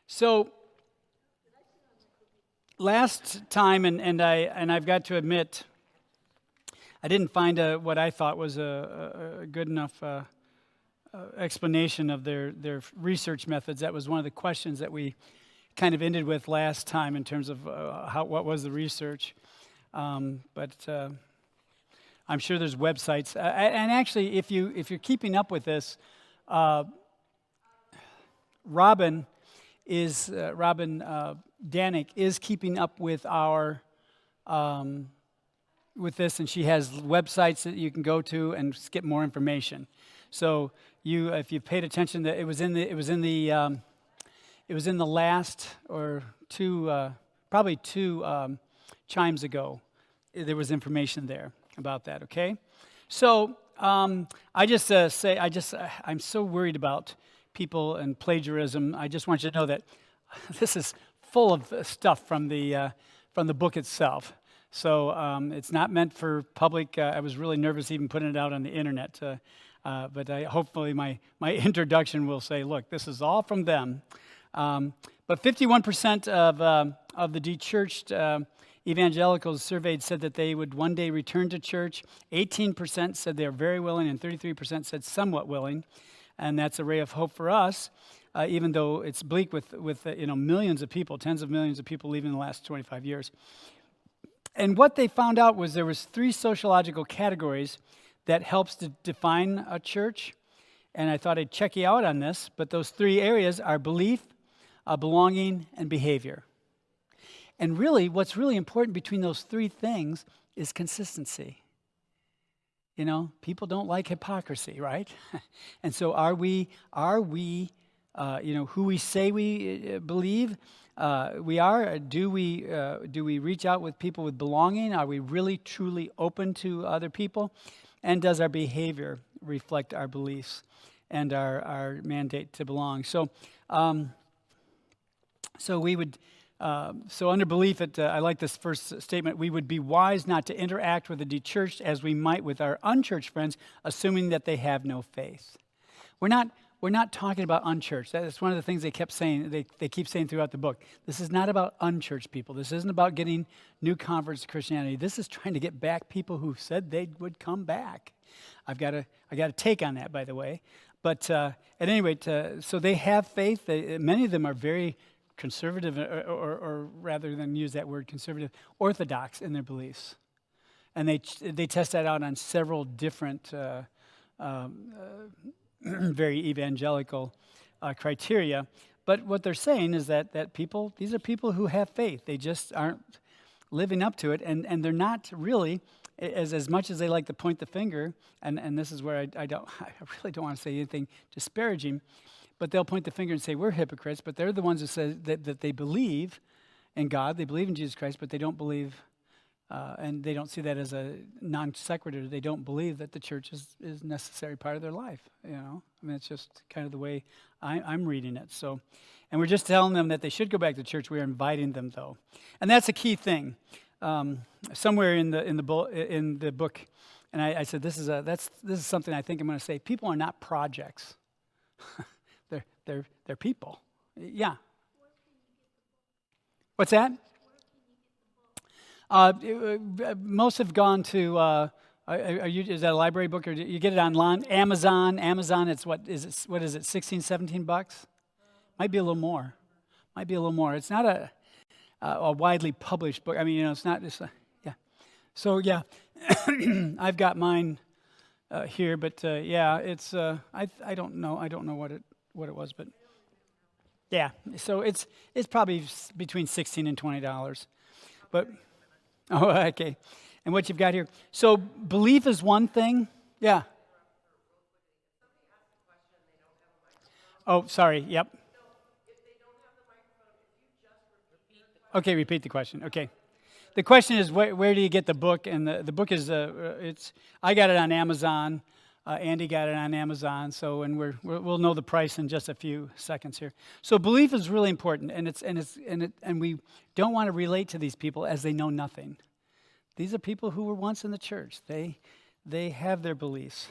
So last time, and I've got to admit, I didn't find what I thought was a good enough explanation of their research methods. That was one of the questions that we kind of ended with last time in terms of what was the research. But I'm sure there's websites. And actually, if you're keeping up with this, Robin Danick is keeping up with our with this, and she has websites that you can go to and get more information. So if you paid attention, that it was in the last or probably two chimes ago. There was information there about that. Okay, so I just I'm so worried about people and plagiarism. I just want you to know that this is full of stuff from the book itself. So it's not meant for public. I was really nervous even putting it out on the internet. But hopefully my introduction will say, look, this is all from them. But 51% of the dechurched evangelicals surveyed said that they would one day return to church. 18% said they are very willing, and 33% said somewhat willing. And that's a ray of hope for us, even though it's bleak with millions of people, tens of millions of people leaving in the last 25 years. And what they found out was there was 3 sociological categories that helps to define a church. And I thought I'd check you out on this. But those 3 areas are belief, belonging, and behavior. And really, what's really important between those 3 things is consistency. You know, people don't like hypocrisy, right? And so are we who we say we believe we are? Do we reach out with people with belonging? Are we really, truly open to other people? And does our behavior reflect our beliefs and our mandate to belong? So we would... So under belief, I like this first statement, we would be wise not to interact with the dechurched as we might with our unchurched friends, assuming that they have no faith. We're not talking about unchurched. That's one of the things they kept saying, they keep saying throughout the book. This is not about unchurched people. This isn't about getting new converts to Christianity. This is trying to get back people who said they would come back. I got a take on that, by the way. But at any rate, so they have faith. Many of them are very conservative, or rather than use that word conservative, orthodox in their beliefs. And they test that out on several different very evangelical criteria. But what they're saying is that these are people who have faith. They just aren't living up to it, and they're not really, as much as they like to point the finger, and this is where I really don't want to say anything disparaging, but they'll point the finger and say, we're hypocrites, but they're the ones who say that they believe in God, they believe in Jesus Christ, but they don't believe, and they don't see that as a non sequitur. They don't believe that the church is necessary part of their life, you know? I mean, it's just kind of the way I'm reading it. So, and we're just telling them that they should go back to church. We're inviting them, though. And that's a key thing. Somewhere in the book, and I said, this is something I think I'm going to say. People are not projects. They're people. Yeah. What's that? Most have gone to. Is that a library book, or do you get it online? Amazon. It's what is it? $16, $17? Might be a little more. It's not a widely published book. I mean, it's not. Yeah. So yeah, I've got mine here, but yeah, it's. I don't know. I don't know what it was, but yeah. So it's probably between $16 and $20, but okay. And what you've got here. So belief is one thing. Yeah. Oh, sorry. Yep. Okay, repeat the question. Okay. The question is, where do you get the book? And the book is, I got it on Amazon. Andy got it on Amazon. So, and we'll know the price in just a few seconds here. So belief is really important, and we don't want to relate to these people as they know nothing. These are people who were once in the church. They have their beliefs.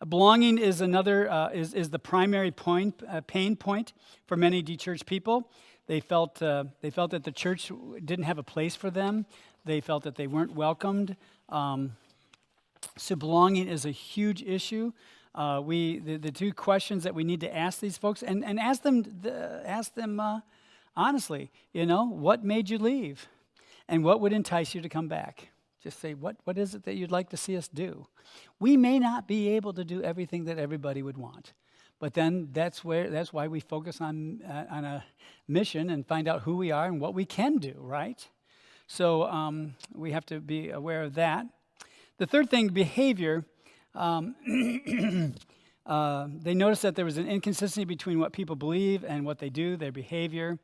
Belonging is another is the primary pain point for many dechurched people. They felt that the church didn't have a place for them. They felt that they weren't welcomed. So belonging is a huge issue. The two questions that we need to ask these folks and ask them honestly. What made you leave, and what would entice you to come back? Just say, what is it that you'd like to see us do? We may not be able to do everything that everybody would want, but then that's why we focus on a mission and find out who we are and what we can do, right? So we have to be aware of that. The third thing, behavior. They noticed that there was an inconsistency between what people believe and what they do, their behavior.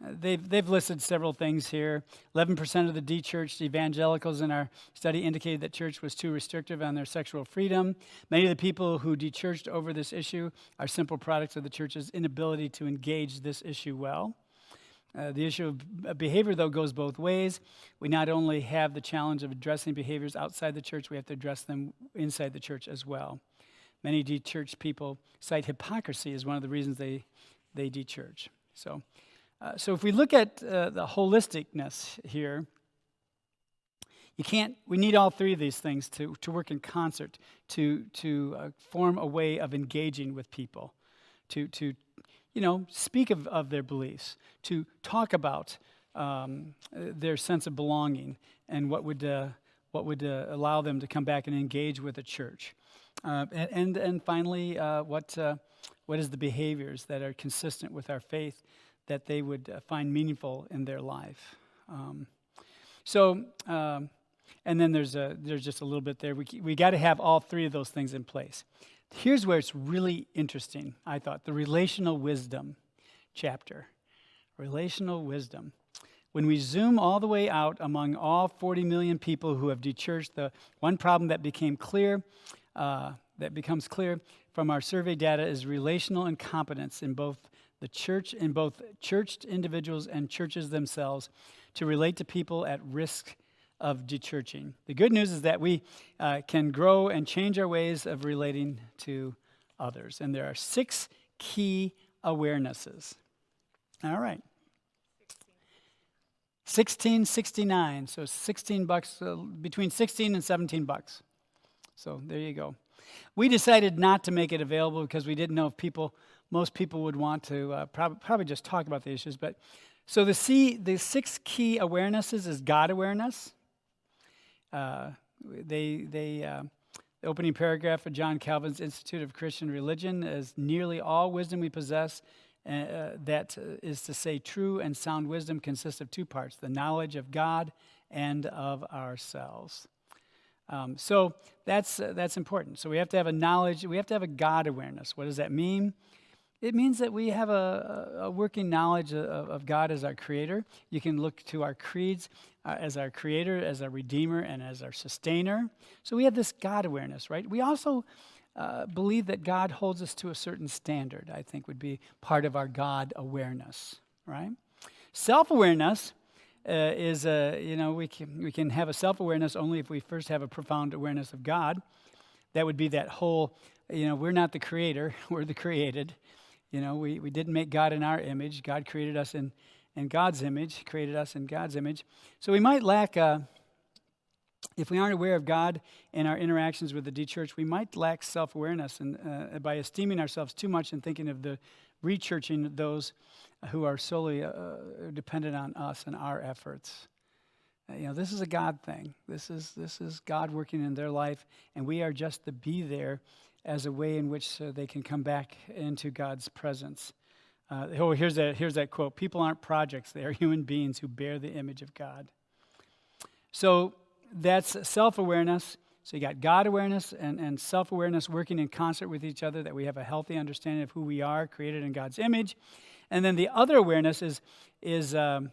They've listed several things here. 11% of the dechurched evangelicals in our study indicated that church was too restrictive on their sexual freedom. Many of the people who dechurched over this issue are simple products of the church's inability to engage this issue well. The issue of behavior, though, goes both ways. We not only have the challenge of addressing behaviors outside the church, we have to address them inside the church as well. Many dechurched people cite hypocrisy as one of the reasons they dechurch. So if we look at the holisticness here, we need all three of these things to work in concert, to form a way of engaging with people, to speak of their beliefs, to talk about their sense of belonging and what would allow them to come back and engage with the church. And finally, what is the behaviors that are consistent with our faith that they would find meaningful in their life? And then there's just a little bit there. We got to have all three of those things in place. Here's where it's really interesting, I thought, the relational wisdom chapter. Relational wisdom. When we zoom all the way out among all 40 million people who have dechurched, the one problem that becomes clear from our survey data is relational incompetence in both churched individuals and churches themselves to relate to people at risk of dechurching. The good news is that we can grow and change our ways of relating to others. And there are 6 key awarenesses. All right. 1669. So $16, between 16 and 17 bucks. So there you go. We decided not to make it available because we didn't know if most people would want to probably just talk about the issues. But so the 6 key awarenesses is God awareness. The opening paragraph of John Calvin's Institute of Christian Religion is nearly all wisdom we possess. That is to say, true and sound wisdom consists of 2 parts: the knowledge of God and of ourselves. So that's important. So we have to have a knowledge. We have to have a God awareness. What does that mean? It means that we have a working knowledge of God as our creator. You can look to our creeds as our creator, as our redeemer, and as our sustainer. So we have this God awareness, right? We also believe that God holds us to a certain standard, I think would be part of our God awareness, right? Self-awareness is, we can have a self-awareness only if we first have a profound awareness of God. That would be that whole, we're not the creator, we're the created. We didn't make God in our image. God created us in God's image, created us in God's image. So we might lack, if we aren't aware of God in our interactions with the dechurch, we might lack self-awareness and by esteeming ourselves too much and thinking of the rechurching those who are solely dependent on us and our efforts. This is a God thing. This is God working in their life, and we are just to be there as a way in which they can come back into God's presence. Here's that quote: "People aren't projects; they are human beings who bear the image of God." So that's self-awareness. So you got God awareness and self-awareness working in concert with each other, that we have a healthy understanding of who we are, created in God's image. And then the other awareness is the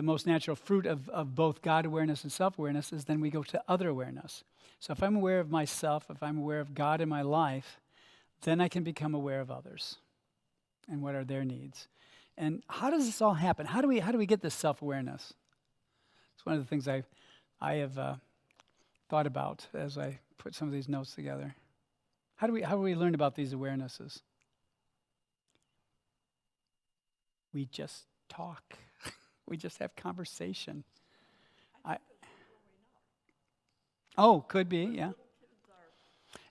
most natural fruit of both God awareness and self-awareness, is then we go to other awareness. So if I'm aware of myself, if I'm aware of God in my life, then I can become aware of others and what are their needs. And how does this all happen? How do we get this self-awareness? It's one of the things I have thought about as I put some of these notes together. How do we learn about these awarenesses? We just talk. We just have conversation. Could be, yeah.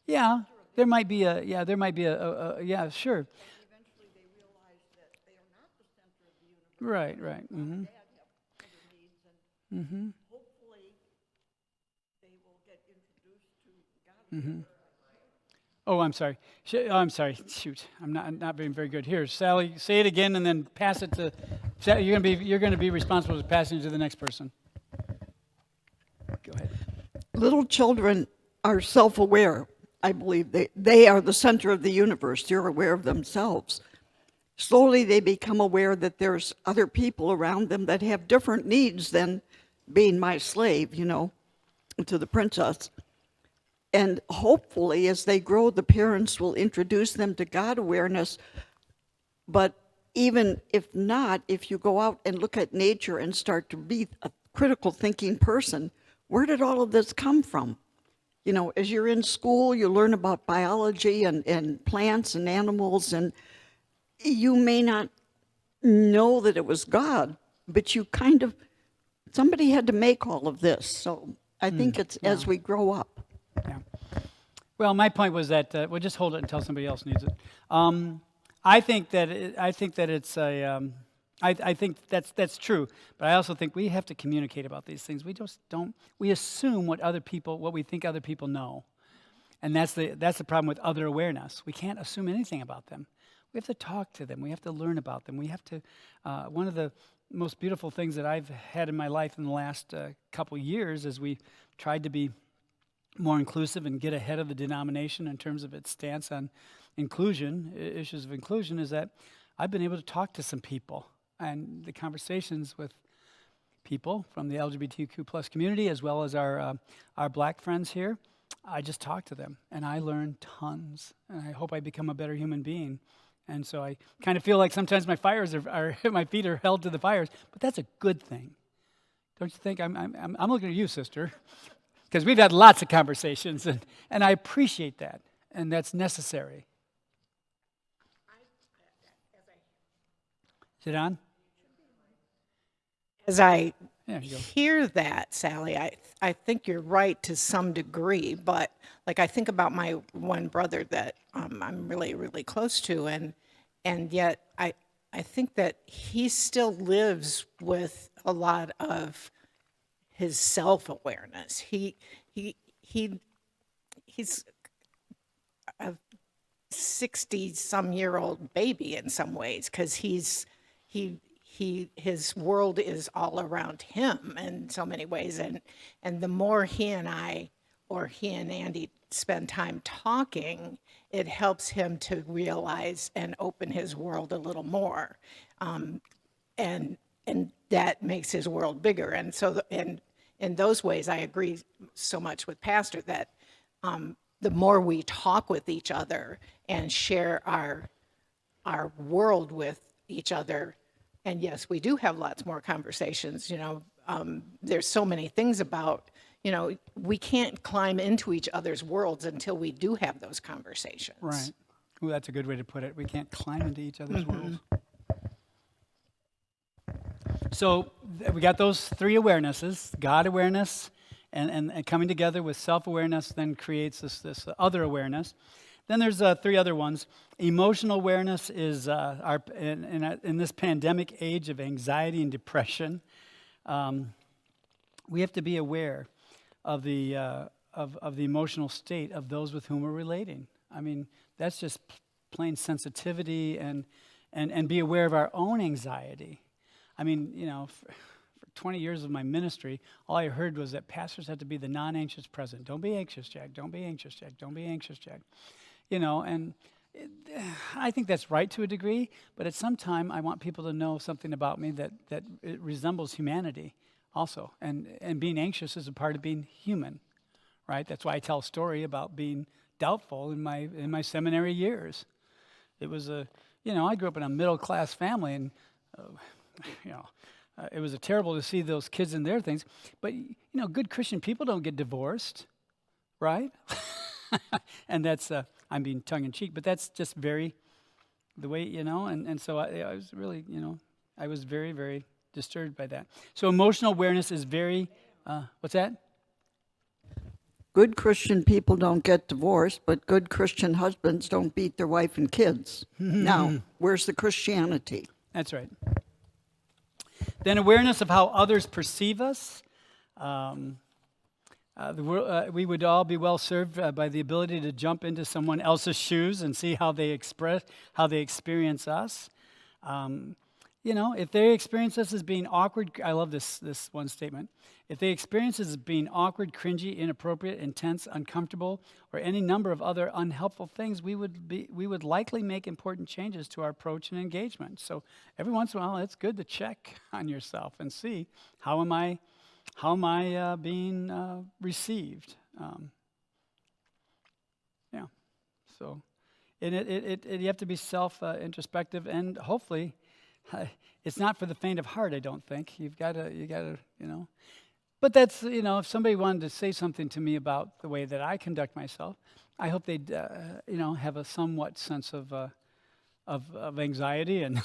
Yeah, there might be a, yeah, sure. Eventually they realize that they are not the center of the universe. Right. Dad have other needs, and hopefully they will get introduced to God. Oh, I'm sorry. I'm sorry. Shoot, I'm not being very good. Here, Sally, say it again, and then pass it to. You're gonna be responsible for passing it to the next person. Go ahead. Little children are self-aware. I believe they are the center of the universe. They're aware of themselves. Slowly they become aware that there's other people around them that have different needs than being my slave, to the princess. And hopefully as they grow, the parents will introduce them to God awareness. But even if not, if you go out and look at nature and start to be a critical thinking person, where did all of this come from? As you're in school, you learn about biology and plants and animals, and you may not know that it was God, but somebody had to make all of this. So I think it's as we grow up. Yeah. Well, my point was that we'll just hold it until somebody else needs it. I think that's true, but I also think we have to communicate about these things. We just don't. We assume what we think other people know, and that's the problem with other awareness. We can't assume anything about them. We have to talk to them. We have to learn about them. We have to. One of the most beautiful things that I've had in my life in the last couple years, as we tried to be more inclusive and get ahead of the denomination in terms of its stance on inclusion, issues of inclusion, is that I've been able to talk to some people. And the conversations with people from the LGBTQ plus community, as well as our black friends here, I just talk to them, and I learn tons. And I hope I become a better human being. And so I kind of feel like sometimes my fires are my feet are held to the fires, but that's a good thing, don't you think? I'm looking at you, sister, because we've had lots of conversations, and I appreciate that, and that's necessary. Is it on? As I hear that, Sally, I think you're right to some degree, but like I think about my one brother that I'm really, really close to, and yet I think that he still lives with a lot of his self-awareness. He's a 60-some-year-old baby in some ways, because his world is all around him in so many ways, and the more he and Andy spend time talking, it helps him to realize and open his world a little more, and that makes his world bigger. And so, in those ways, I agree so much with Pastor that the more we talk with each other and share our world with each other. And yes, we do have lots more conversations. There's so many things about, we can't climb into each other's worlds until we do have those conversations. Right. Ooh, that's a good way to put it. We can't climb into each other's worlds. So we got those three awarenesses: God awareness, and coming together with self-awareness then creates this other awareness. Then there's three other ones. Emotional awareness is in this pandemic age of anxiety and depression. We have to be aware of the emotional state of those with whom we're relating. I mean, that's just plain sensitivity and be aware of our own anxiety. I mean, for 20 years of my ministry, all I heard was that pastors had to be the non-anxious present. Don't be anxious, Jack. Don't be anxious, Jack. Don't be anxious, Jack. And I think that's right to a degree, but at some time I want people to know something about me that it resembles humanity also. And being anxious is a part of being human, right? That's why I tell a story about being doubtful in my seminary years. It was I grew up in a middle-class family, and it was terrible to see those kids and their things. But, good Christian people don't get divorced. right? And that's, I'm being tongue-in-cheek, but that's just very, the way, and so I was really, I was very, very disturbed by that. So emotional awareness is very, what's that? Good Christian people don't get divorced, but good Christian husbands don't beat their wife and kids. Now, where's the Christianity? That's right. Then awareness of how others perceive us. We would all be well served by the ability to jump into someone else's shoes and see how they experience us. If they experience us as being awkward, I love this one statement. If they experience us as being awkward, cringy, inappropriate, intense, uncomfortable, or any number of other unhelpful things, we would likely make important changes to our approach and engagement. So every once in a while, it's good to check on yourself and see how am I being received. So you have to be self-introspective, and hopefully. It's not for the faint of heart, I don't think. You gotta. But that's, if somebody wanted to say something to me about the way that I conduct myself, I hope they'd, have a somewhat sense of anxiety and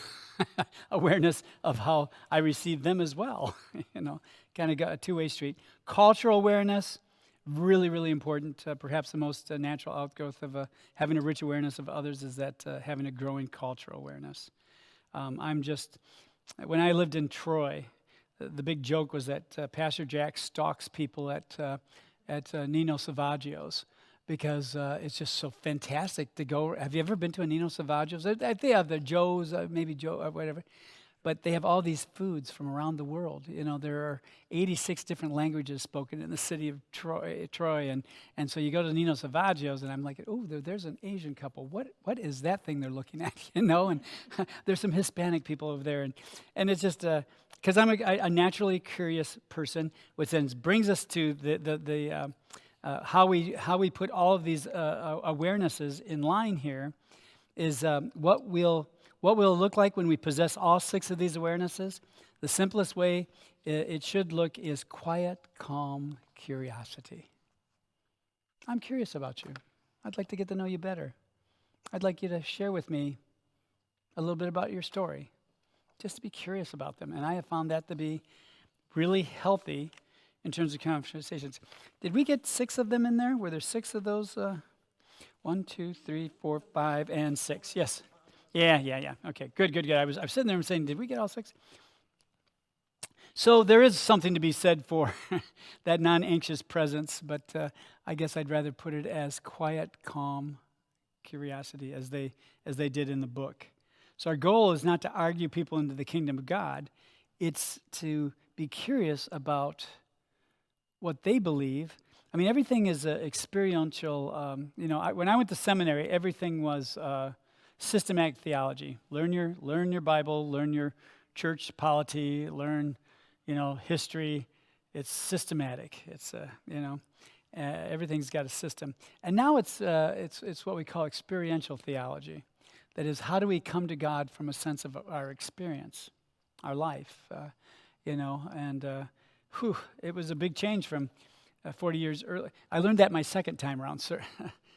awareness of how I receive them as well. Kind of got a two-way street. Cultural awareness, really, really important. Perhaps the most natural outgrowth of having a rich awareness of others is that having a growing cultural awareness. When I lived in Troy, the big joke was that Pastor Jack stalks people at Nino Savaggio's because it's just so fantastic to go. Have you ever been to a Nino Savaggio's? They have the Joe's, maybe Joe or whatever. But they have all these foods from around the world. There are 86 different languages spoken in the city of Troy, and so you go to Nino Savaggio's, and I'm like, oh, there's an Asian couple. What is that thing they're looking at? And there's some Hispanic people over there, and it's just because I'm a naturally curious person, which then brings us to the how we put all of these awarenesses in line here is what will it look like when we possess all 6 of these awarenesses? The simplest way it should look is quiet, calm curiosity. I'm curious about you. I'd like to get to know you better. I'd like you to share with me a little bit about your story, just to be curious about them. And I have found that to be really healthy in terms of conversations. Did we get 6 of them in there? Were there 6 of those? 1, 2, 3, 4, 5, and 6. Yes. Yeah. Okay, good. I was sitting there and saying, did we get all 6? So there is something to be said for that non-anxious presence, but I guess I'd rather put it as quiet, calm curiosity as they did in the book. So our goal is not to argue people into the kingdom of God. It's to be curious about what they believe. I mean, everything is experiential. When I went to seminary, everything was systematic theology. Learn your Bible, learn your church polity, learn, history. It's systematic. It's everything's got a system. And now it's what we call experiential theology. That is, how do we come to God from a sense of our experience, our life, and it was a big change from 40 years early. I learned that my second time around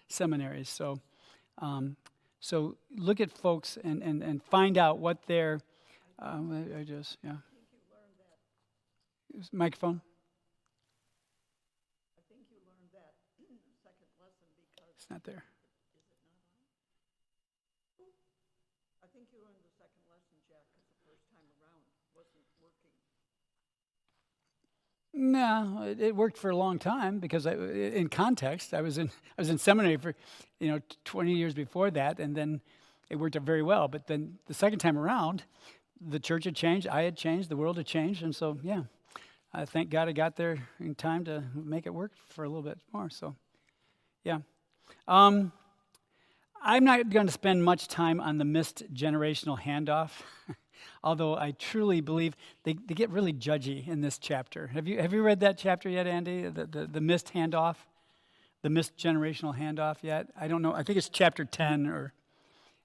seminaries. So look at folks and find out what their, Microphone? I think you learned that second lesson because... It's not there. Is it not on? I think you learned the second lesson, Jack, because the first time around wasn't working. No, it worked for a long time because in context, I was in seminary for 20 years before that, and then it worked out very well. But then the second time around, the church had changed, I had changed, the world had changed, and so I thank God I got there in time to make it work for a little bit more. So, I'm not going to spend much time on the missed generational handoff. Although I truly believe they get really judgy in this chapter. Have you read that chapter yet, Andy? The missed handoff? The missed generational handoff yet? I don't know. I think it's chapter 10 or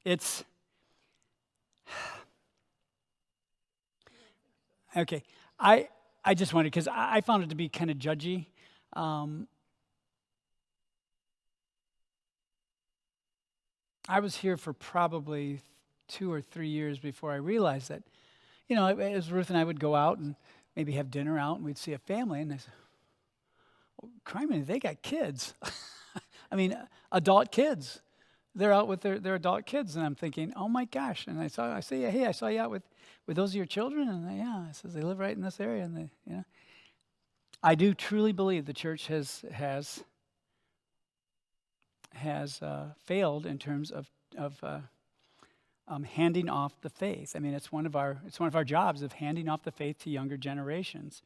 it's... Okay. I just wanted, because I found it to be kind of judgy. I was here for probably 2 or 3 years before I realized that, you know, as Ruth and I would go out and maybe have dinner out, and we'd see a family, and I said, well, criminy, they got kids. I mean, adult kids. They're out with their adult kids, and I'm thinking, oh my gosh! And I say, hey, I saw you out with those of your children, and I says they live right in this area, and I do truly believe the church has failed in terms of handing off the faith. I mean, it's one of our jobs of handing off the faith to younger generations.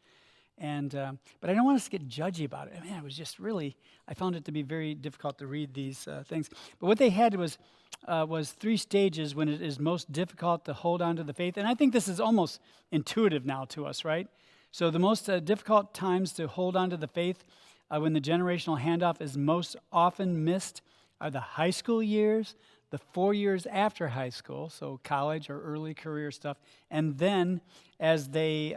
And but I don't want us to get judgy about it. I mean, it was just really, I found it to be very difficult to read these things. But what they had was 3 stages when it is most difficult to hold on to the faith. And I think this is almost intuitive now to us, right? So the most difficult times to hold on to the faith when the generational handoff is most often missed are the high school years, the 4 years after high school, so college or early career stuff, and then as they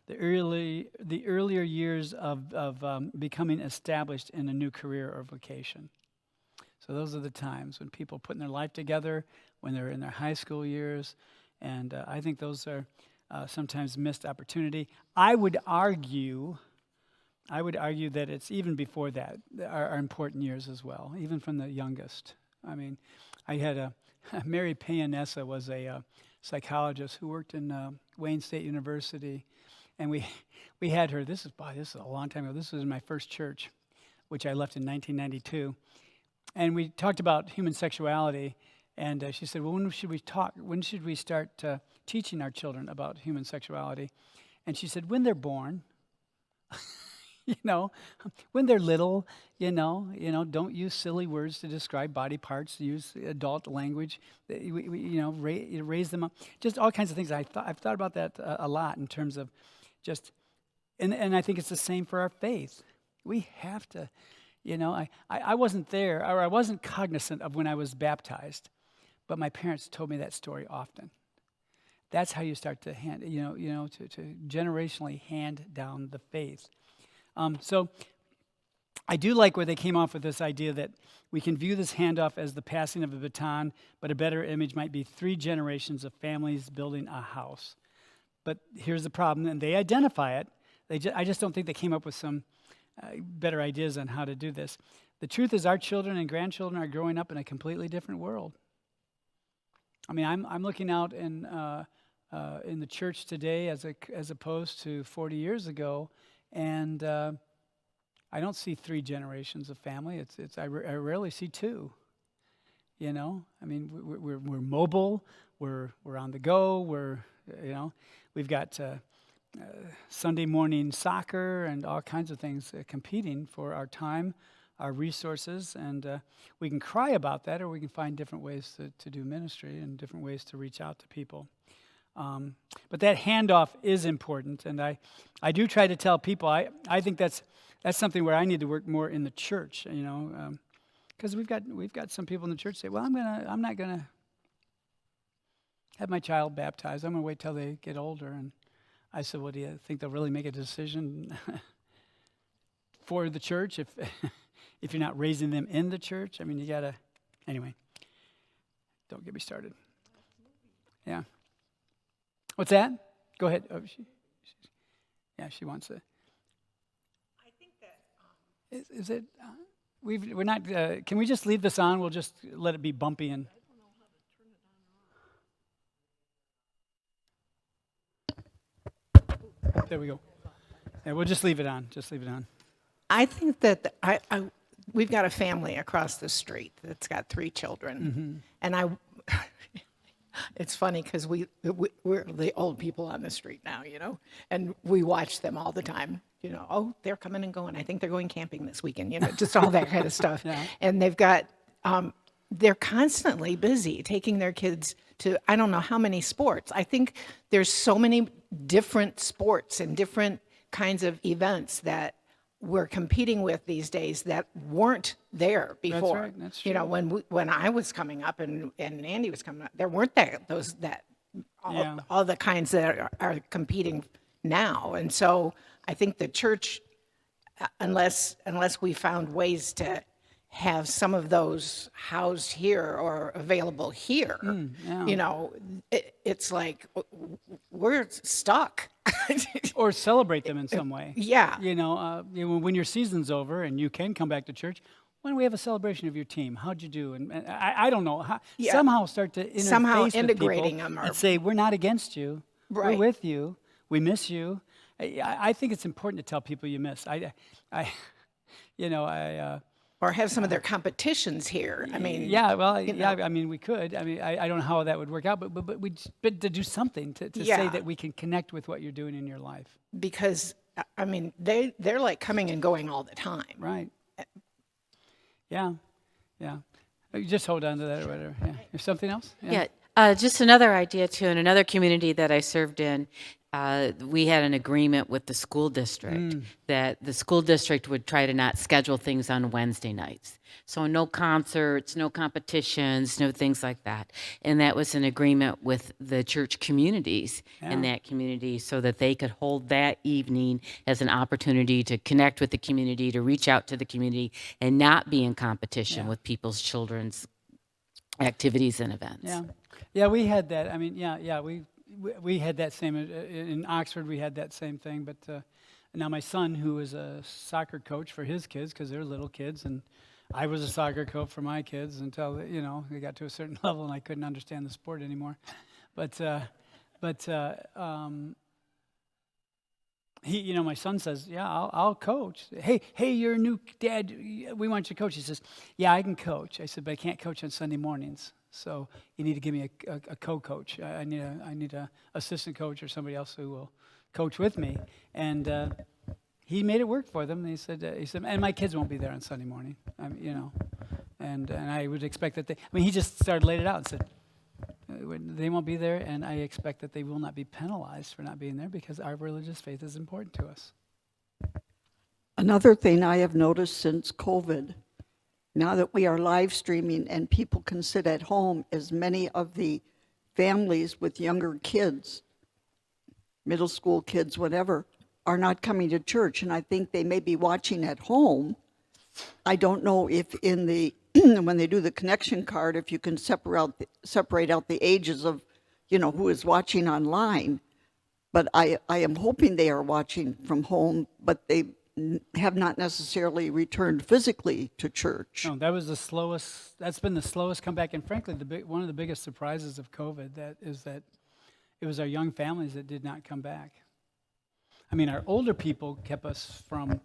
the earlier years of becoming established in a new career or vocation. So those are the times when people are putting their life together, when they're in their high school years, and I think those are sometimes missed opportunity. I would argue that it's even before that are important years as well, even from the youngest. I mean, I had Mary Payanessa was a psychologist who worked in Wayne State University, and we had her. This is a long time ago. This was in my first church, which I left in 1992, and we talked about human sexuality. And she said, "Well, when should we talk? When should we start teaching our children about human sexuality?" And she said, "When they're born." When they're little, don't use silly words to describe body parts. Use adult language. Raise them up. Just all kinds of things. I've thought about that a lot in terms of just, and I think it's the same for our faith. We have to, I wasn't there, or I wasn't cognizant of when I was baptized, but my parents told me that story often. That's how you start to hand, to generationally hand down the faith. So I do like where they came off with this idea that we can view this handoff as the passing of a baton, but a better image might be 3 generations of families building a house. But here's the problem, and they identify it. I just don't think they came up with some better ideas on how to do this. The truth is our children and grandchildren are growing up in a completely different world. I mean, I'm looking out in the church today as opposed to 40 years ago, and I don't see 3 generations of family. I rarely see 2. I mean, we're mobile. We're on the go. We've got Sunday morning soccer and all kinds of things competing for our time, our resources, and we can cry about that, or we can find different ways to do ministry and different ways to reach out to people. But that handoff is important, and I do try to tell people. I think that's something where I need to work more in the church, because we've got some people in the church say, well, I'm not gonna have my child baptized. I'm gonna wait till they get older. And I said, well, do you think they'll really make a decision for the church if you're not raising them in the church? I mean, you gotta. Anyway, don't get me started. Yeah. What's that? Go ahead. Oh, she wants to. I think that Is it? We're not. Can we just leave this on? We'll just let it be bumpy and. I don't know how to turn it on. There we go. Yeah, we'll just leave it on. Just leave it on. I think that we've got a family across the street that's got 3 children, and it's funny because we're the old people on the street now, and we watch them all the time. Oh, they're coming and going. I think they're going camping this weekend. Just all that kind of stuff. Yeah. And they've got they're constantly busy taking their kids to I don't know how many sports. I think there's so many different sports and different kinds of events that we're competing with these days that weren't there before. That's right. That's true. When I was coming up and Andy was coming up, there weren't all the kinds that are competing now. And so I think the church, unless we found ways to have some of those housed here or available here. yeah. You know, it's like we're stuck. Or celebrate them in some way. Yeah. When your season's over and you can come back to church, why don't we have a celebration of your team? How'd you do? And I don't know. Yeah. Somehow start to interface Somehow with integrating people them and say, we're not against you. Right. We're with you. We miss you. I think it's important to tell people you miss. Or have some of their competitions here. I mean, I mean, we could. I mean, I don't know how that would work out, but to do something to say that we can connect with what you're doing in your life. because I mean they're like coming and going all the time. Right. Yeah. You just hold on to that or whatever. Yeah. There's something else? Yeah, just another idea too. In another community that I served in, we had an agreement with the school district that the school district would try to not schedule things on Wednesday nights. So no concerts, no competitions, no things like that. And that was an agreement with the church communities in that community so that they could hold that evening as an opportunity to connect with the community, to reach out to the community, and not be in competition with people's children's activities and events. Yeah, we had that. I mean, we had that same, in Oxford we had that same thing, but now my son, who is a soccer coach for his kids, because they're little kids, and I was a soccer coach for my kids until, they got to a certain level and I couldn't understand the sport anymore. But he, my son says, yeah, I'll coach. Hey, you're a new dad. We want you to coach. He says, yeah, I can coach. I said, but I can't coach on Sunday mornings. So you need to give me a co-coach. I need a assistant coach or somebody else who will coach with me. And he made it work for them. He said, and my kids won't be there on Sunday morning. And I would expect that he just started laid it out and said, they won't be there, and I expect that they will not be penalized for not being there because our religious faith is important to us. Another thing I have noticed since COVID, now that we are live streaming and people can sit at home, is many of the families with younger kids, middle school kids, whatever, are not coming to church. And I think they may be watching at home. I don't know if in the when they do the connection card, if you can separate out the ages of, who is watching online. But I am hoping they are watching from home, but they have not necessarily returned physically to church. No, that was the slowest. That's been the slowest comeback, and frankly, one of the biggest surprises of COVID is that it was our young families that did not come back. I mean, our older people kept us from.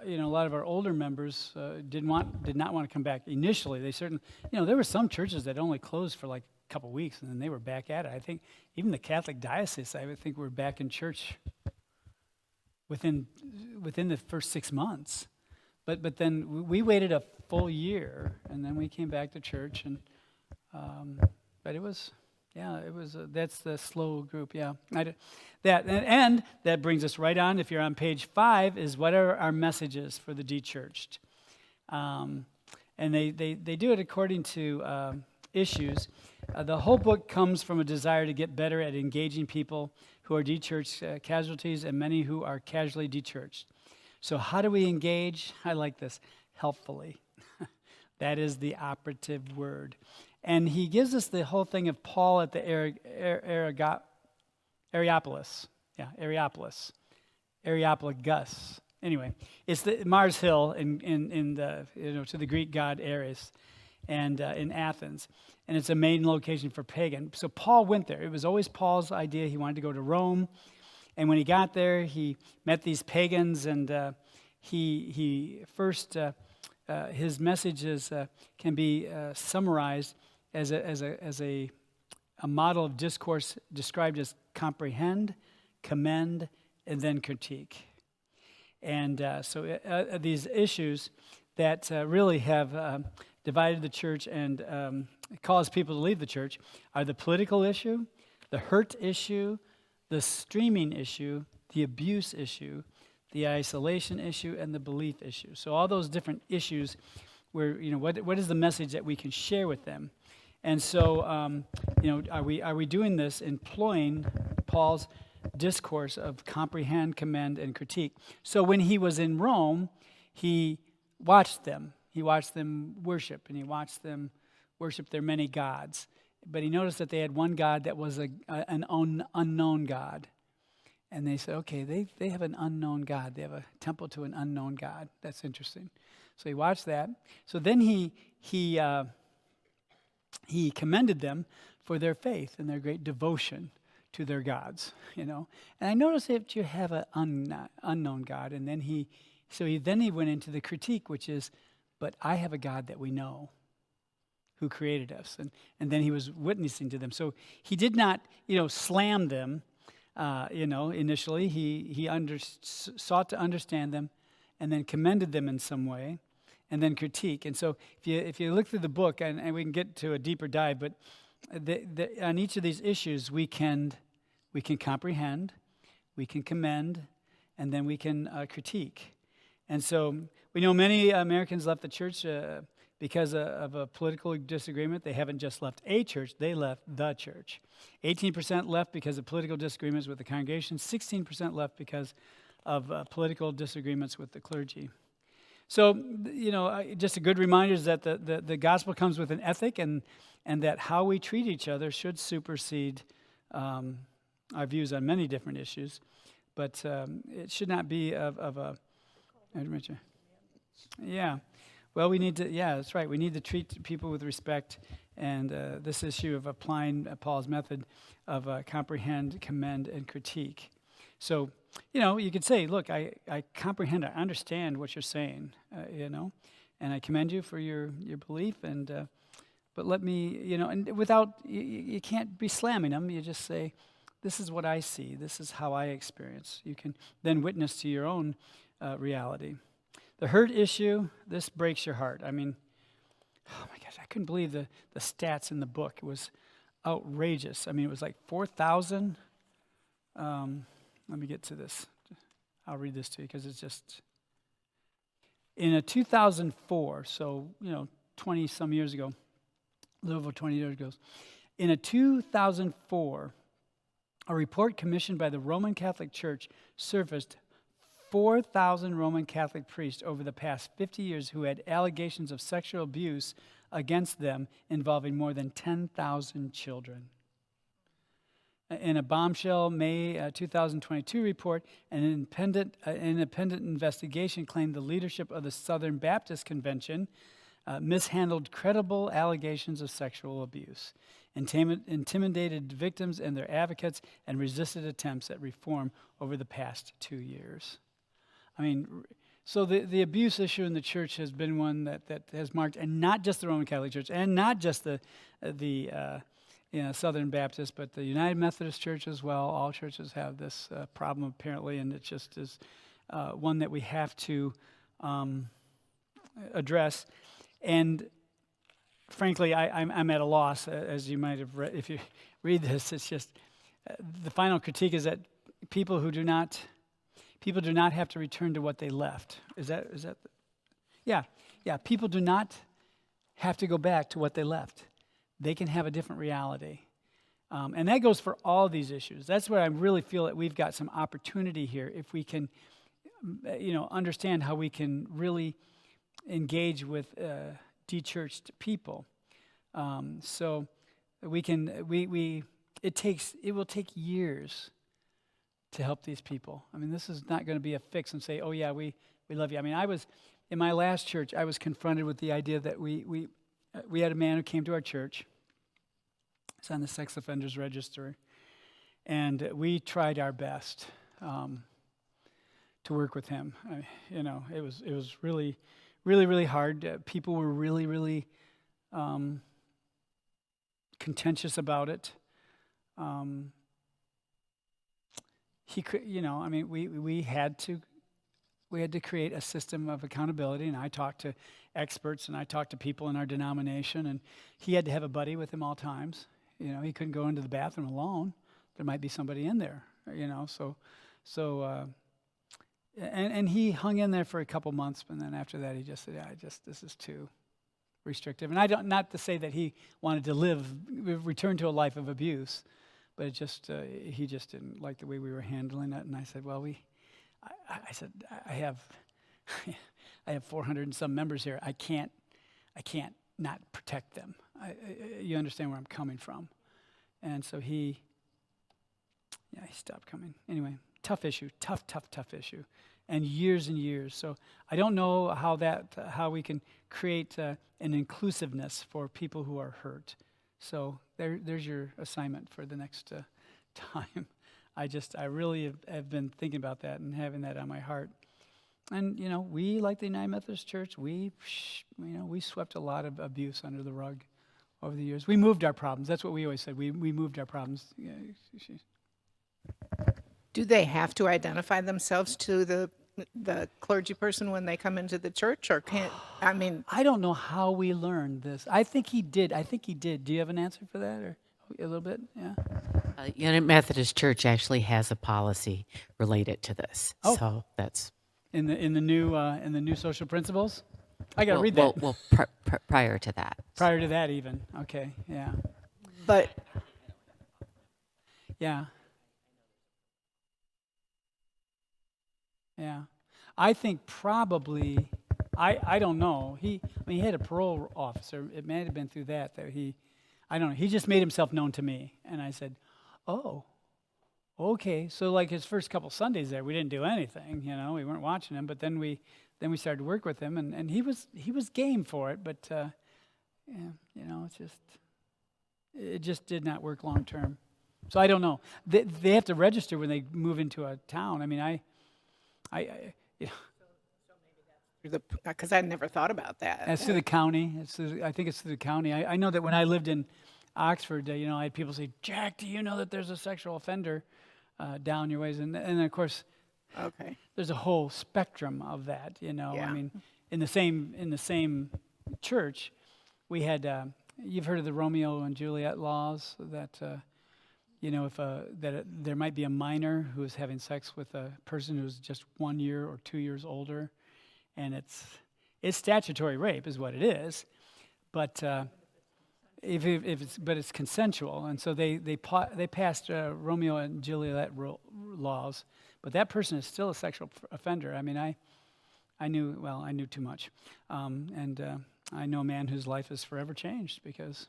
A lot of our older members did not want to come back initially. They certainly, there were some churches that only closed for like a couple weeks, and then they were back at it. I think even the Catholic diocese, I would think, were back in church within the first 6 months. But then we waited a full year, and then we came back to church, and but it was. Yeah, it was. That's the slow group. Yeah, and that brings us right on. If you're on page 5, is what are our messages for the dechurched, and they do it according to issues. The whole book comes from a desire to get better at engaging people who are dechurched casualties and many who are casually dechurched. So how do we engage? I like this. Helpfully. That is the operative word. And he gives us the whole thing of Paul at the Areopagus. Areopagus. Anyway, it's the Mars Hill in the to the Greek god Ares, and in Athens, and it's a main location for pagan. So Paul went there. It was always Paul's idea. He wanted to go to Rome, and when he got there, he met these pagans, and he first his messages can be summarized as a model of discourse described as comprehend, commend, and then critique. And so these issues that really have divided the church and caused people to leave the church are the political issue, the hurt issue, the streaming issue, the abuse issue, the isolation issue, and the belief issue. So all those different issues where, what is the message that we can share with them? And so, are we doing this, employing Paul's discourse of comprehend, commend, and critique? So when he was in Rome, he watched them. He watched them worship, and he watched them worship their many gods. But he noticed that they had one God that was an unknown God. And they said, okay, they have an unknown God. They have a temple to an unknown God. That's interesting. So he watched that. So then he commended them for their faith and their great devotion to their gods, you know. And I noticed that you have an unknown God. And then he went into the critique, which is, but I have a God that we know, who created us. And then he was witnessing to them. So he did not, slam them, initially. He sought to understand them and then commended them in some way and then critique. And so if you look through the book, and we can get to a deeper dive, but on each of these issues, we can comprehend, we can commend, and then we can critique. And so we know many Americans left the church because of a political disagreement. They haven't just left a church, they left the church. 18% left because of political disagreements with the congregation. 16% left because of political disagreements with the clergy. So, just a good reminder is that the gospel comes with an ethic, and that how we treat each other should supersede our views on many different issues. But it should not be of a... Yeah. Well, that's right. We need to treat people with respect, and this issue of applying Paul's method of comprehend, commend, and critique. So, you could say, look, I comprehend, I understand what you're saying, and I commend you for your belief, but let me, and without, you can't be slamming them. You just say, this is what I see. This is how I experience. You can then witness to your own reality. The hurt issue, this breaks your heart. I mean, oh my gosh, I couldn't believe the stats in the book. It was outrageous. I mean, it was like 4,000. Let me get to this. I'll read this to you because it's just... In a 2004, so, 20-some years ago, a little over 20 years ago, in a 2004, a report commissioned by the Roman Catholic Church surfaced 4,000 Roman Catholic priests over the past 50 years who had allegations of sexual abuse against them involving more than 10,000 children. In a bombshell May 2022 report, an independent investigation claimed the leadership of the Southern Baptist Convention mishandled credible allegations of sexual abuse, intimidated victims and their advocates, and resisted attempts at reform over the past 2 years. I mean, so the abuse issue in the church has been one that has marked, and not just the Roman Catholic Church, and not just the Southern Baptist, but the United Methodist Church as well. All churches have this problem apparently, and it just is one that we have to address. And frankly, I'm at a loss, as you might have read. If you read this, it's just the final critique is that people do not have to return to what they left. Is that? Yeah. People do not have to go back to what they left. They can have a different reality, and that goes for all these issues. That's where I really feel that we've got some opportunity here, if we can, understand how we can really engage with dechurched people. So we can. It will take years to help these people. I mean, this is not going to be a fix and say, oh yeah, we love you. I mean, in my last church, I was confronted with the idea that we had a man who came to our church. It's on the sex offenders register, and we tried our best to work with him. It was really, really, really hard. People were really, really contentious about it. He could, we had to create a system of accountability, and I talked to experts, and I talked to people in our denomination, and he had to have a buddy with him all times. He couldn't go into the bathroom alone. There might be somebody in there, and he hung in there for a couple months, and then after that, he just said, this is too restrictive. And not to say that he wanted to return to a life of abuse, but he just didn't like the way we were handling it. And I said, well, I I have 400 and some members here. I can't not protect them. You understand where I'm coming from. And so he stopped coming. Anyway, tough issue, tough issue, and years. So I don't know how we can create an inclusiveness for people who are hurt. So there's your assignment for the next time. I really have been thinking about that and having that on my heart. And we, like the United Methodist Church, we swept a lot of abuse under the rug over the years. We moved our problems. That's what we always said. We moved our problems. Do they have to identify themselves to the clergy person when they come into the church, or can't? I mean, I don't know how we learned this. I think he did. Do you have an answer for that, or a little bit? Yeah. United Methodist Church actually has a policy related to this. Oh. So that's In the new social principles. I got to read that. Well, prior to that. Prior to that, even. Okay. Yeah. but Yeah. Yeah. I think probably, I don't know. He had a parole officer. It may have been through that I don't know. He just made himself known to me. And I said, oh, okay. So like his first couple Sundays there, we didn't do anything, we weren't watching him. But then we started to work with him, and he was game for it. But, it just did not work long term. So I don't know. They have to register when they move into a town. I mean, because I never thought about that. It's through the county. I think it's through the county. I know that when I lived in Oxford, I had people say, Jack, do you know that there's a sexual offender down your ways? And of course, Okay. there's a whole spectrum of that. Yeah. I mean, in the same church, we had. You've heard of the Romeo and Juliet laws that. If there might be a minor who is having sex with a person who's just 1 year or 2 years older, and it's statutory rape is what it is, but it's consensual, and so they passed Romeo and Juliet laws, but that person is still a sexual offender. I mean, I knew too much, and I know a man whose life is forever changed because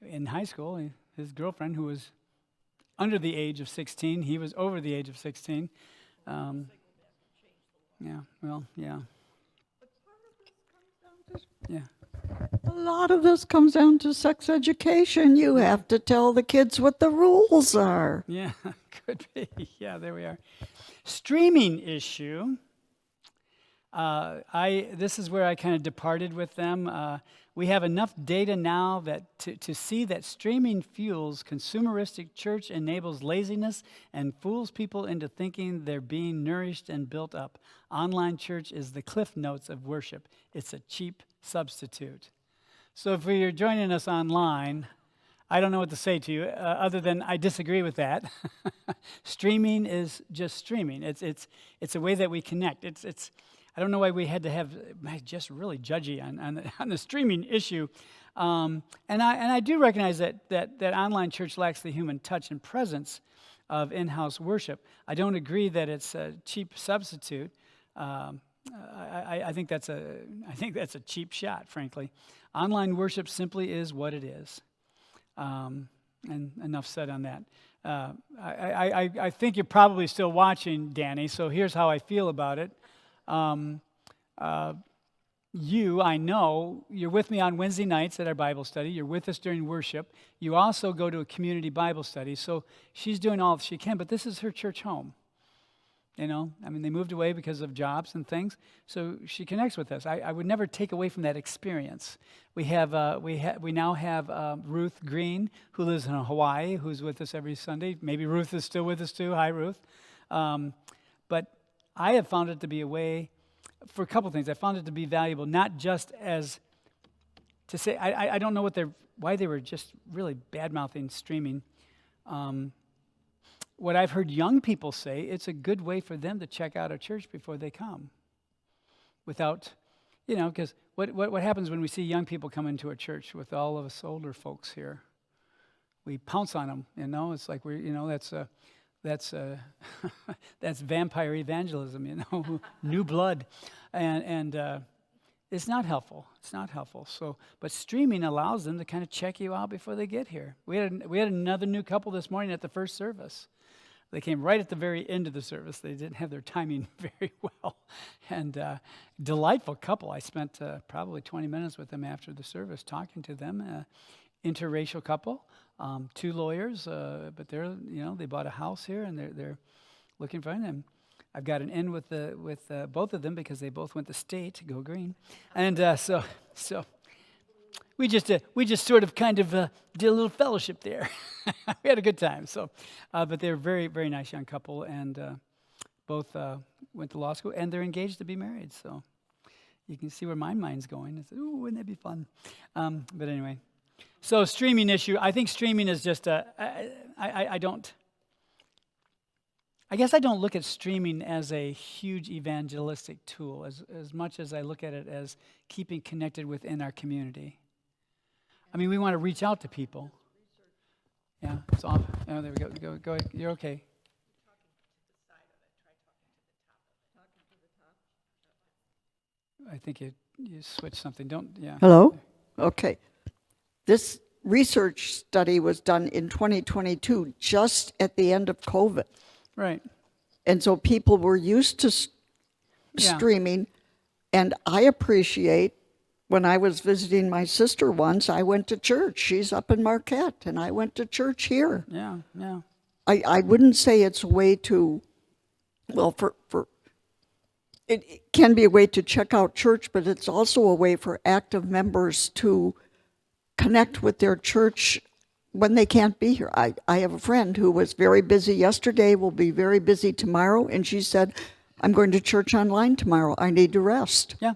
in high school his girlfriend, who was under the age of 16. He was over the age of 16. Yeah. A lot of this comes down to sex education. You have to tell the kids what the rules are. Yeah, could be. Yeah, there we are. Streaming issue. This is where I kind of departed with them. We have enough data now that to see that streaming fuels consumeristic church, enables laziness, and fools people into thinking they're being nourished and built up. Online church is the Cliff Notes of worship. It's a cheap substitute. So if you're joining us online, I don't know what to say to you other than I disagree with that. Streaming is just streaming. It's a way that we connect. I don't know why we had to have just really judgy on the streaming issue, and I do recognize that online church lacks the human touch and presence of in-house worship. I don't agree that it's a cheap substitute. I think that's a cheap shot, frankly. Online worship simply is what it is, and enough said on that. I think you're probably still watching, Danny. So here's how I feel about it. I know, you're with me on Wednesday nights at our Bible study. You're with us during worship. You also go to a community Bible study. So she's doing all she can, but this is her church home. They moved away because of jobs and things. So she connects with us. I would never take away from that experience. We now have Ruth Green, who lives in Hawaii, who's with us every Sunday. Maybe Ruth is still with us too. Hi, Ruth. But I have found it to be a way, for a couple things. I found it to be valuable, not just as to say, I don't know why they were just really bad-mouthing streaming. What I've heard young people say, it's a good way for them to check out a church before they come. Without, because what happens when we see young people come into a church with all of us older folks here? We pounce on them, It's like that's that's vampire evangelism, new blood, and it's not helpful. It's not helpful. So, but streaming allows them to kind of check you out before they get here. We had another new couple this morning at the first service. They came right at the very end of the service. They didn't have their timing very well, and delightful couple. I spent probably 20 minutes with them after the service, talking to them. Interracial couple, 2 lawyers, but they bought a house here and they're looking for them. I've got an in with both of them because they both went to state, go green, and so we just sort of kind of did a little fellowship there. We had a good time. So, but they're very, very nice young couple, and both went to law school, and they're engaged to be married. So you can see where my mind's going. I said, "Ooh, wouldn't that be fun?" But anyway, so streaming issue. I think streaming is just I guess I don't look at streaming as a huge evangelistic tool as much as I look at it as keeping connected within our community. I mean, we want to reach out to people. Yeah, it's off. Oh, there we go. Go ahead. You're okay. I think you switched something. Yeah. Hello? Okay. This research study was done in 2022, just at the end of COVID. Right. And so people were used to Yeah. streaming. And I appreciate, when I was visiting my sister once, I went to church. She's up in Marquette, and I went to church here. Yeah. I wouldn't say it's a way to, well, it can be a way to check out church, but it's also a way for active members to connect with their church when they can't be here. I have a friend who was very busy yesterday, will be very busy tomorrow, and she said, "I'm going to church online tomorrow. I need to rest." Yeah.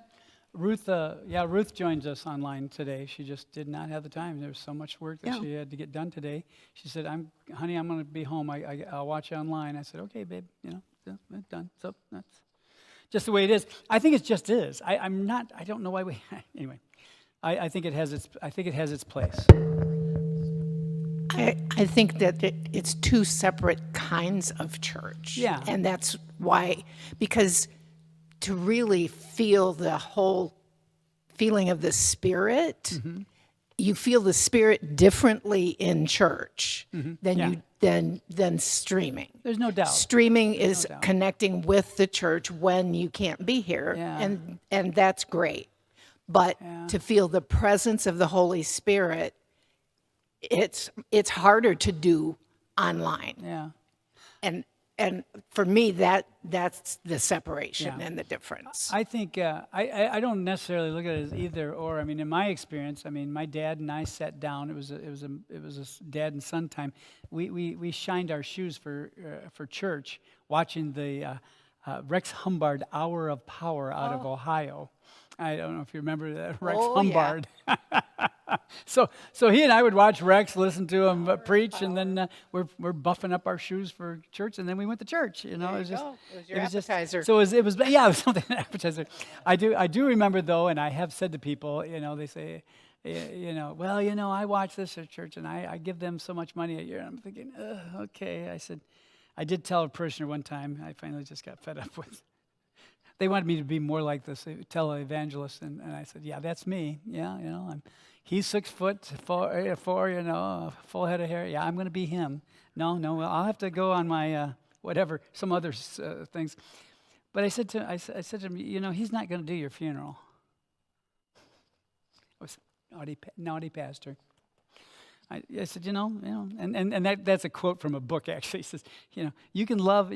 Ruth joins us online today. She just did not have the time. There was so much work that she had to get done today. She said, "Honey, I'm going to be home. I'll watch you online." I said, "Okay, babe. It's done." So that's just the way it is. I think it just is. I don't know why we. Anyway, I think it has its place. I think that it's 2 separate kinds of church. Yeah. And that's why, because to really feel the whole feeling of the Spirit, you feel the Spirit differently in church than streaming. There's no doubt. Streaming is connecting with the church when you can't be here, and that's great. But to feel the presence of the Holy Spirit, it's harder to do online. Yeah. And for me, that's the separation and the difference. I think I don't necessarily look at it as either or. I mean, in my experience, my dad and I sat down. It was a dad and son time. We shined our shoes for church, watching the Rex Humbard Hour of Power out of Ohio. I don't know if you remember that, Rex Humbard. Yeah. So he and I would watch Rex, listen to him preach, and then we're buffing up our shoes for church, and then we went to church. It was just, it was your appetizer. So it was it was something appetizer. I do remember though, and I have said to people, they say, well, I watch this at church, and I give them so much money a year. And I'm thinking, okay. I said, I did tell a parishioner one time. I finally just got fed up with. They wanted me to be more like this televangelist, and I said, yeah, that's me. Yeah, he's 6 foot, 4, full head of hair. Yeah, I'm going to be him. No, well, I'll have to go on my whatever, some other things. But I said to him, he's not going to do your funeral. I was naughty pastor. I said, and that's a quote from a book actually. It says, you can love.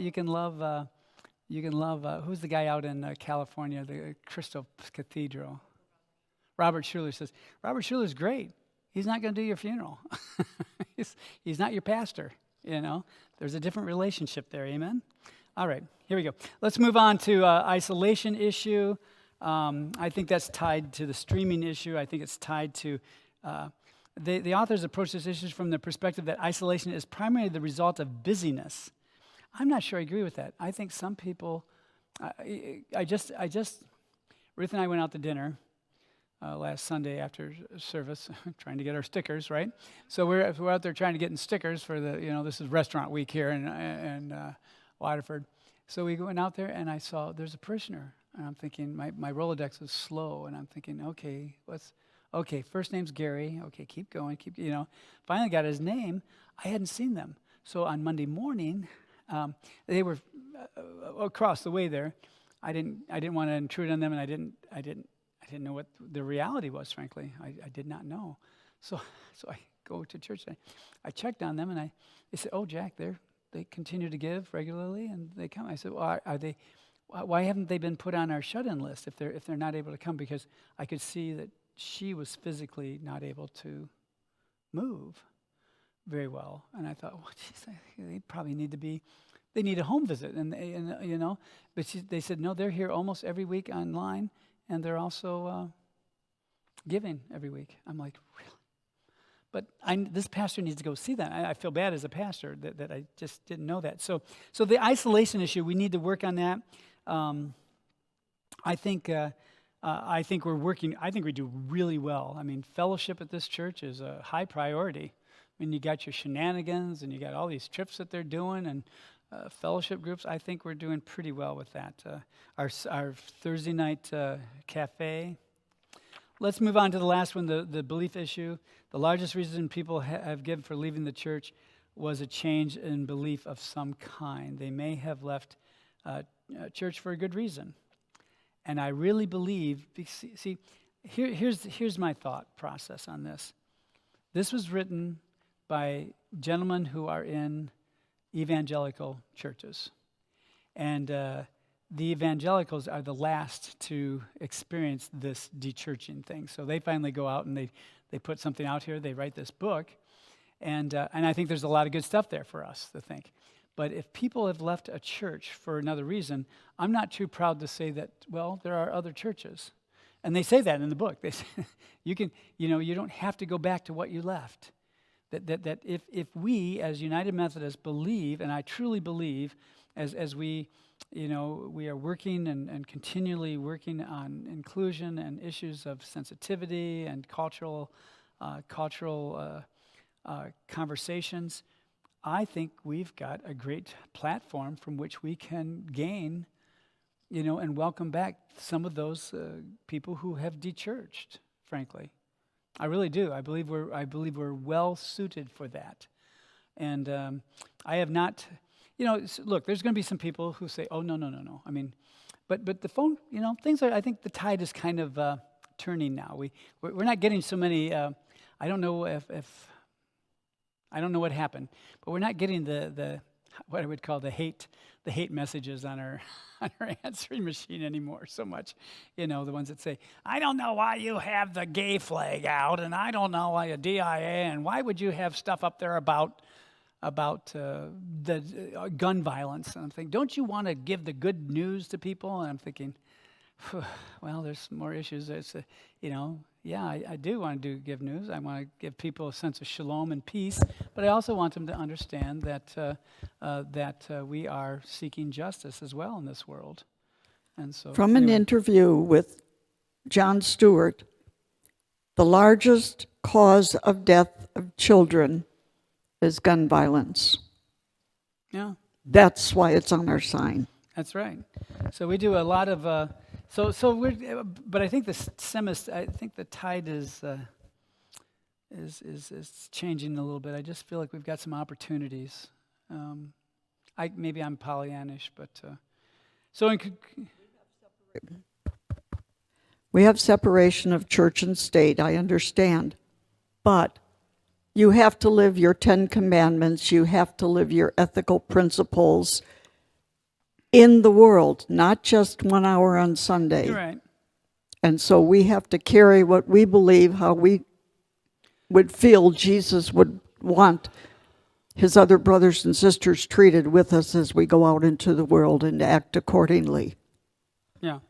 Who's the guy out in California, the Crystal Cathedral? Robert Schuller says, Robert Schuller's great. He's not going to do your funeral. he's not your pastor, There's a different relationship there, amen? All right, here we go. Let's move on to isolation issue. I think that's tied to the streaming issue. I think it's tied to... The authors approach this issue from the perspective that isolation is primarily the result of busyness. I'm not sure I agree with that. I think some people, Ruth and I went out to dinner last Sunday after service, trying to get our stickers, right? So we're out there trying to get in stickers for the, this is restaurant week here in Waterford. So we went out there, and I saw there's a parishioner, and I'm thinking my Rolodex is slow, and I'm thinking, okay, first name's Gary. Okay, keep going, Finally got his name. I hadn't seen them, so on Monday morning, they were across the way there. I didn't want to intrude on them, and I didn't know what the reality was, frankly. I did not know. So I go to church. I checked on them, and they said, "Oh, Jack, they continue to give regularly, and they come." I said, "Well, why haven't they been put on our shut-in list if they're not able to come?" Because I could see that she was physically not able to move very well, and I thought, well, geez, they probably they need a home visit, But they said, no, they're here almost every week online, and they're also giving every week. I'm like, really? But this pastor needs to go see that. I feel bad as a pastor that I just didn't know that. So the isolation issue, we need to work on that. I think we're working. I think we do really well. I mean, fellowship at this church is a high priority. I mean, you got your shenanigans, and you got all these trips that they're doing, and fellowship groups. I think we're doing pretty well with that. Our Thursday night cafe. Let's move on to the last one, the belief issue. The largest reason people have given for leaving the church was a change in belief of some kind. They may have left church for a good reason. And I really believe, here's my thought process on this. This was written by gentlemen who are in evangelical churches. And the evangelicals are the last to experience this dechurching thing. So they finally go out and they put something out here. They write this book. And I think there's a lot of good stuff there for us to think. But if people have left a church for another reason, I'm not too proud to say that, well, there are other churches. And they say that in the book. They say, you don't have to go back to what you left. That if we as United Methodists believe, and I truly believe, as we are working and continually working on inclusion and issues of sensitivity and cultural conversations, I think we've got a great platform from which we can gain, and welcome back some of those people who have dechurched, frankly. I really do. I believe we're well suited for that. And I have not, look, there's going to be some people who say, oh, no. I mean, but the phone, things are, I think the tide is kind of turning now. We're not getting so many, I don't know I don't know what happened, but we're not getting the what I would call the hate messages on our answering machine anymore so much. The ones that say, I don't know why you have the gay flag out, and I don't know why a DIA, and why would you have stuff up there about the gun violence? And I'm thinking, don't you want to give the good news to people? And I'm thinking, well, there's more issues. It's I do want to give news. I want to give people a sense of shalom and peace, but I also want them to understand that we are seeking justice as well in this world. And so, from an interview with John Stewart, the largest cause of death of children is gun violence. Yeah, that's why it's on our sign. That's right. So we do a lot of. So we're, but I think the tide is changing a little bit. I just feel like we've got some opportunities. Maybe I'm Pollyannish, but we have separation of church and state. I understand, but you have to live your 10 Commandments. You have to live your ethical principles in the world, not just 1 hour on Sunday. You're right. And so we have to carry what we believe, how we would feel Jesus would want his other brothers and sisters treated with us as we go out into the world and act accordingly. Yeah.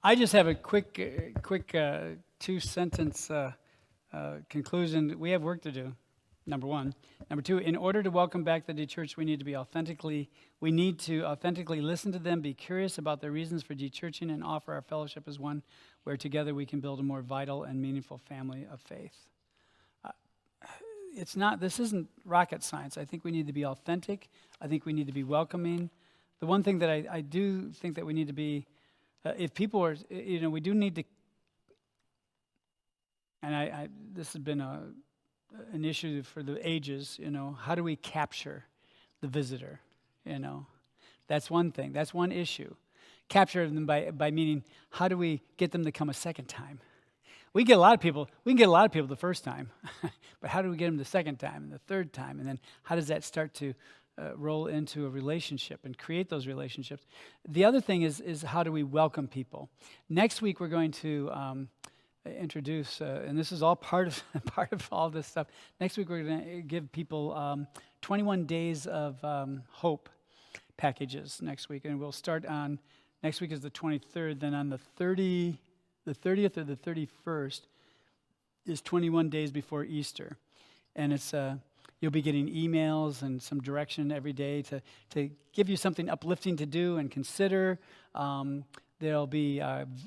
I just have a quick 2-sentence conclusion. We have work to do. number one. Number two, in order to welcome back the dechurched, we need to authentically listen to them, be curious about their reasons for dechurching, and offer our fellowship as one where together we can build a more vital and meaningful family of faith. This isn't rocket science. I think we need to be authentic. I think we need to be welcoming. The one thing that I do think that we need to be, if people are, we do need to, and this has been an issue for the ages, how do we capture the visitor? That's one thing. That's one issue. Capture them by meaning, how do we get them to come a second time? We can get a lot of people the first time, but how do we get them the second time and the third time? And then how does that start to roll into a relationship and create those relationships? The other thing is how do we welcome people? Next week we're going to introduce, and this is all part of all this stuff. Next week we're going to give people 21 days of hope packages next week, and we'll start on, next week is the 23rd, then on the 30th or the 31st is 21 days before Easter. And it's you'll be getting emails and some direction every day to give you something uplifting to do and consider. There'll be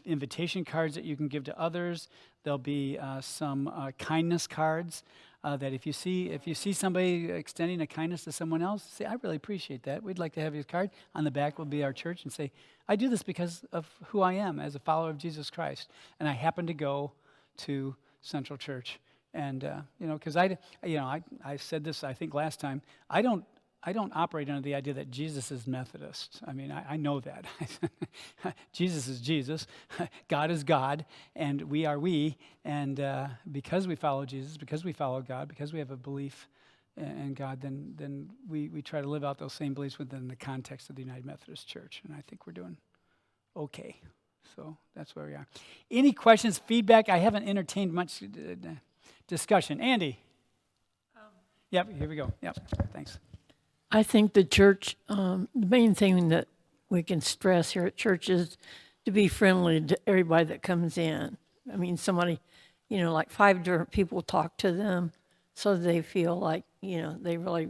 invitation cards that you can give to others. There'll be some kindness cards that if you see somebody extending a kindness to someone else, say, I really appreciate that. We'd like to have your card. On the back will be our church, and say, I do this because of who I am as a follower of Jesus Christ, and I happen to go to Central Church. And because I said this, I think last time, I don't operate under the idea that Jesus is Methodist. I mean, I know that. Jesus is Jesus. God is God. And we are we. And because we follow Jesus, because we follow God, because we have a belief in God, then we try to live out those same beliefs within the context of the United Methodist Church. And I think we're doing okay. So that's where we are. Any questions, feedback? I haven't entertained much discussion. Andy? Yep, here we go. Yep, thanks. I think the church, the main thing that we can stress here at church is to be friendly to everybody that comes in. I mean, somebody, like 5 different people talk to them so they feel like, they really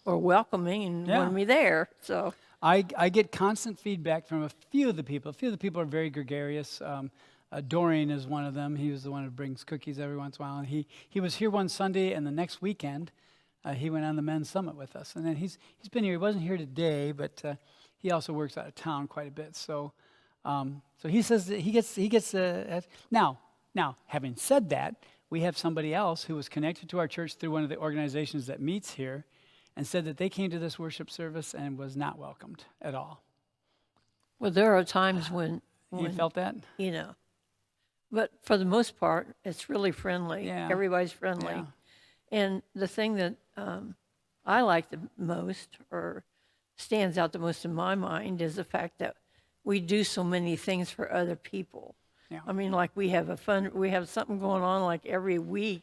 are welcoming and want to be there. So I get constant feedback from a few of the people. A few of the people are very gregarious. Dorian is one of them. He was the one who brings cookies every once in a while. And he was here one Sunday, and the next weekend, he went on the men's summit with us, and then he's been here. He wasn't here today, but he also works out of town quite a bit. So he says that he gets now. Having said that, we have somebody else who was connected to our church through one of the organizations that meets here, and said that they came to this worship service and was not welcomed at all. well, there are times when You felt that? But for the most part, it's really friendly. Yeah. Everybody's friendly. Yeah. And the thing that I like the most, or stands out the most in my mind, is the fact that we do so many things for other people. Yeah. I mean, like we have something going on like every week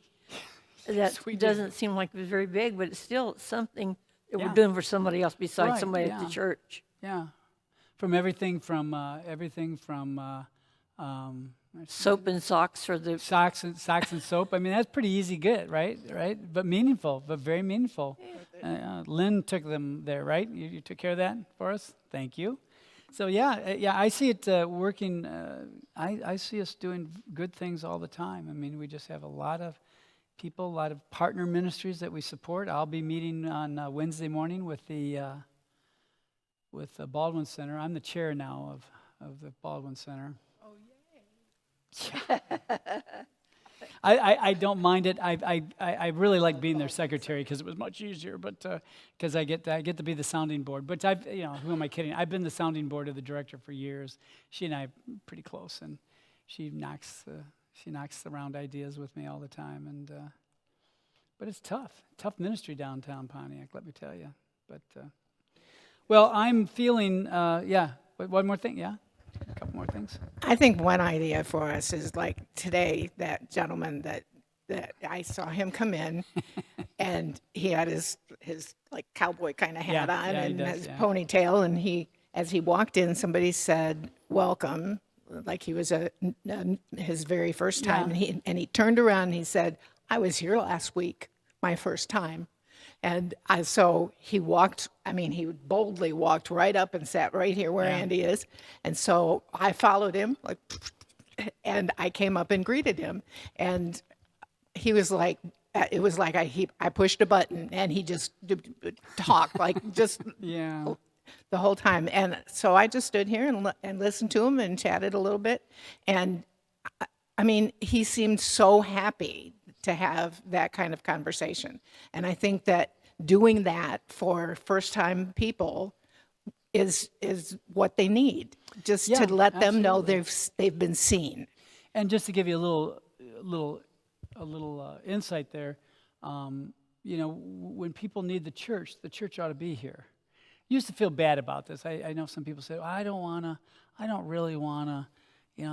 that Yes, we do. doesn't seem like it's very big, but it's still something that Yeah. we're doing for somebody else besides Right, somebody yeah. at the church. Yeah, from everything from Soap and socks for the socks and soap. I mean, that's pretty easy, good, right? But meaningful, but very meaningful. Lynn took them there, right? You took care of that for us. Thank you. So yeah, I see it working. I see us doing good things all the time. I mean, we just have a lot of people, a lot of partner ministries that we support. I'll be meeting on Wednesday morning with the Baldwin Center. I'm the chair now of the Baldwin Center. I don't mind it. I really like being their secretary because it was much easier. But because I get to be the sounding board. But who am I kidding? I've been the sounding board of the director for years. She and I are pretty close, and she knocks around ideas with me all the time. And but it's tough ministry downtown Pontiac. Let me tell you. But well, I'm feeling One more thing, yeah. A couple more things. I think one idea for us is like today, that gentleman that I saw him come in and he had his like cowboy kind of hat on he and does, his yeah. ponytail, and as he walked in, somebody said, welcome, like he was his very first time. Yeah. And he turned around and he said, I was here last week. my first time. And so he boldly walked right up and sat right here where Andy is. And so I followed him, and I came up and greeted him. And he was like, it was like I pushed a button and he just talked just Yeah. the whole time. And so I just stood here and listened to him and chatted a little bit. And he seemed so happy to have that kind of conversation. And I think that doing that for first-time people is what they need, just Yeah, to let them know absolutely. they've been seen. And just to give you a little insight there, when people need the church ought to be here. Used to feel bad about this. I know some people say, well, I don't really wanna,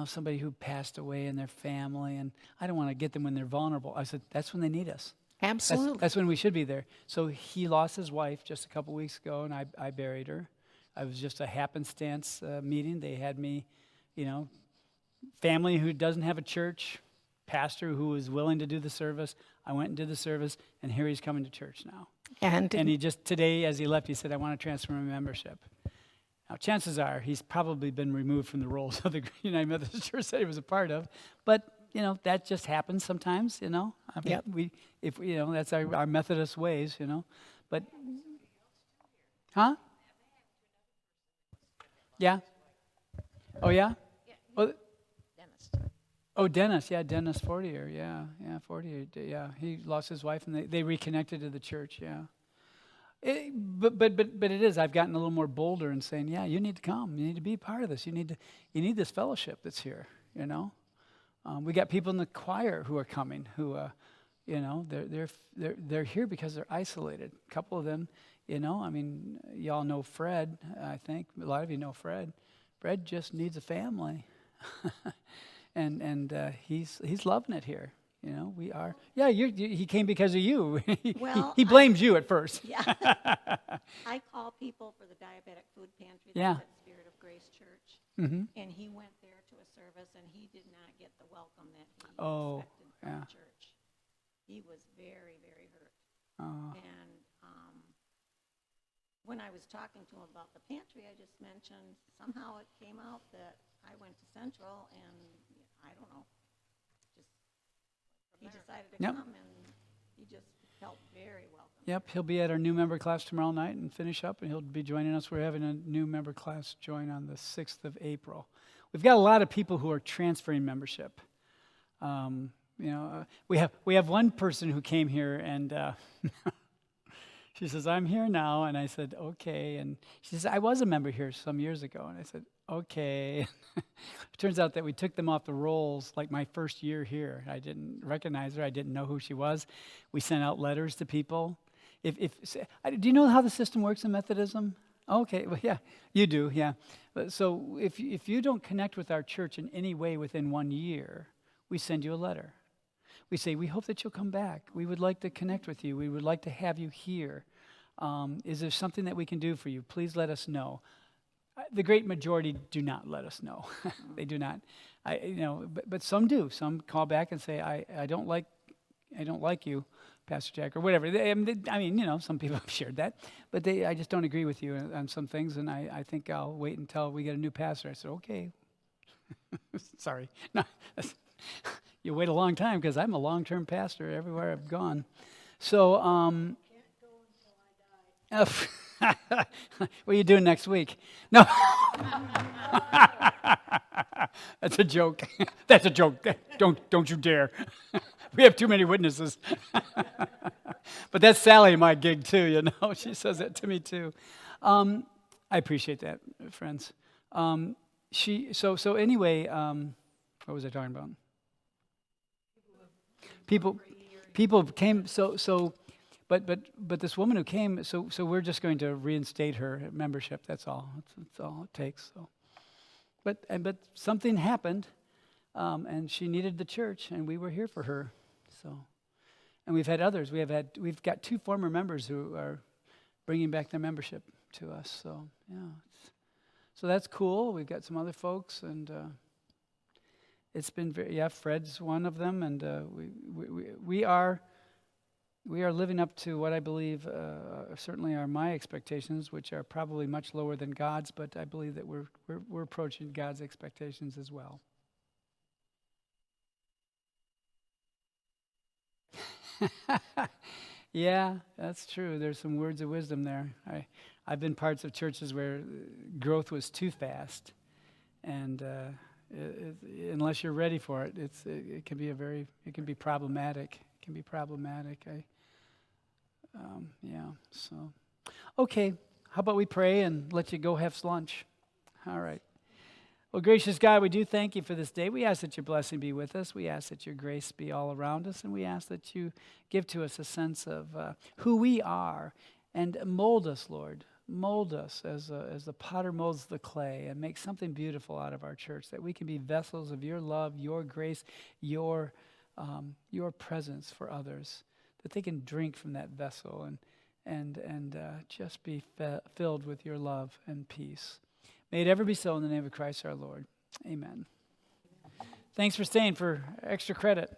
somebody who passed away in their family, and I don't want to get them when they're vulnerable. I said, that's when they need us. Absolutely. That's when we should be there. So he lost his wife just a couple weeks ago, and I buried her. I was just a happenstance meeting. They had me, family who doesn't have a church, pastor who was willing to do the service. I went and did the service, and here he's coming to church now. And he just, today as he left, he said, I want to transfer my membership. Now, chances are he's probably been removed from the rolls of the United Methodist Church that he was a part of, but that just happens sometimes. Yep. That's our Methodist ways. But, huh? Yeah. Oh yeah. Oh, Dennis. Yeah, Dennis Fortier. Yeah, Fortier. Yeah, he lost his wife, and they reconnected to the church. Yeah. But it is. I've gotten a little more bolder in saying, yeah, you need to come. You need to be part of this. You need this fellowship that's here. We got people in the choir who are coming. Who, they're here because they're isolated. A couple of them, y'all know Fred. I think a lot of you know Fred. Fred just needs a family, and he's loving it here. We are. Yeah, he came because of you. Well, he blamed you at first. Yeah. I call people for the diabetic food pantry. Yeah. That's at Spirit of Grace Church. Mm-hmm. And he went there to a service, and he did not get the welcome that he expected from yeah. the church. He was very, very hurt. Oh. And when I was talking to him about the pantry, I just mentioned somehow it came out that I went to Central, and I don't know. He decided to Yep. come, and he just felt very welcome. Yep, he'll be at our new member class tomorrow night and finish up, and he'll be joining us. We're having a new member class join on the 6th of April. We've got a lot of people who are transferring membership. We have one person who came here, and she says, I'm here now, and I said, okay. And she says, I was a member here some years ago, and I said, okay. It turns out that we took them off the rolls like my first year here. I didn't recognize her. I didn't know who she was. We sent out letters to people. Do you know how the system works in Methodism? Okay, well, yeah, you do, yeah. So if you don't connect with our church in any way within 1 year, we send you a letter. We say, we hope that you'll come back. We would like to connect with you. We would like to have you here. Is there something that we can do for you? Please let us know. The great majority do not let us know. They do not. But some do. Some call back and say, I don't like you, Pastor Jack, or whatever. Some people have shared that, but I just don't agree with you on some things, and I think I'll wait until we get a new pastor. I said, okay. Sorry. No, you wait a long time because I'm a long-term pastor everywhere I've gone. So, can't go until I die. What are you doing next week? No. That's a joke. That's a joke. Don't you dare. We have too many witnesses. But that's Sally, my gig too, She says that to me too. I appreciate that, friends. Anyway, what was I talking about? People came, but this woman who came, so we're just going to reinstate her membership. That's all. That's all it takes. So, but something happened, and she needed the church, and we were here for her. So, and we've had others. We've got 2 former members who are bringing back their membership to us. So yeah, so that's cool. We've got some other folks, and it's been Fred's one of them, and we are. we are living up to what I believe certainly are my expectations, which are probably much lower than God's, but I believe that we're approaching God's expectations as well. Yeah, that's true. There's some words of wisdom there. I've been parts of churches where growth was too fast, and unless you're ready for it, it can be problematic. It can be problematic. So okay. How about we pray and let you go have lunch? All right. Well, gracious God, we do thank you for this day. We ask that your blessing be with us. We ask that your grace be all around us. And we ask that you give to us a sense of who we are and mold us, Lord. Mold us as the potter molds the clay and make something beautiful out of our church, that we can be vessels of your love, your grace, your presence for others, that they can drink from that vessel and just be filled with your love and peace. May it ever be so in the name of Christ our Lord. Amen. Thanks for staying for extra credit.